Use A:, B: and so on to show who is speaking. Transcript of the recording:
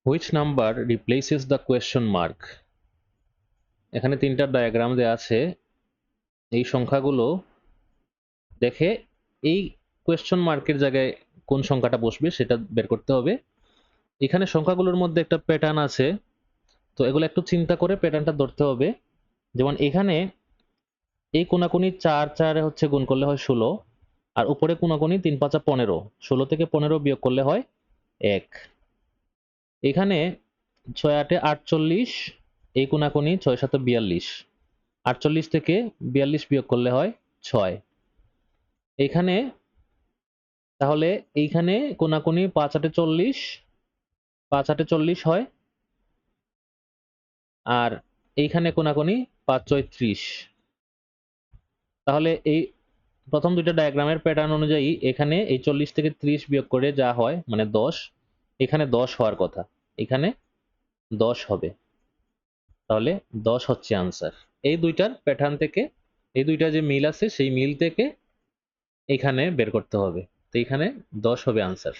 A: Which number replaces the question mark. এখানে তিনটা diagram দেওয়া আছে। এই সংখ্যাগুলো দেখে এই কোয়েশ্চন মার্কের জায়গায় কোন সংখ্যাটা বসবে সেটা বের করতে হবে। এখানে সংখ্যাগুলোর মধ্যে একটা প্যাটার্ন আছে, তো এগুলো একটু চিন্তা করে প্যাটার্নটা ধরতে হবে। যেমন এখানে এই কোনাকুনি 4 4 হচ্ছে গুণ করলে হয় 16, আর উপরে কোনাকুনি 3 5 15, 16 থেকে 15 বিয়োগ করলে হয় 1। এখানে 6 8 48, এই কোনাকুনি 6 7 42, 48 থেকে 42 বিয়োগ করলে হয় 6। এখানে তাহলে এইখানে কোনাকুনি 5 8 40, 5 8 40 হয়, আর এইখানে কোনাকুনি 5 6 30। তাহলে এই প্রথম দুইটা ডায়াগ্রামের প্যাটার্ন অনুযায়ী এখানে এই 40 থেকে 30 বিয়োগ করে যা হয় মানে 10, এখানে 10 হওয়ার কথা, এখানে 10 হবে। তাহলে 10 হচ্ছে আনসার। এই দুইটার প্যাটার্ন থেকে, এই দুইটা যে মিল আছে সেই মিল থেকে এখানে বের করতে হবে, তো এখানে 10 হবে আনসার।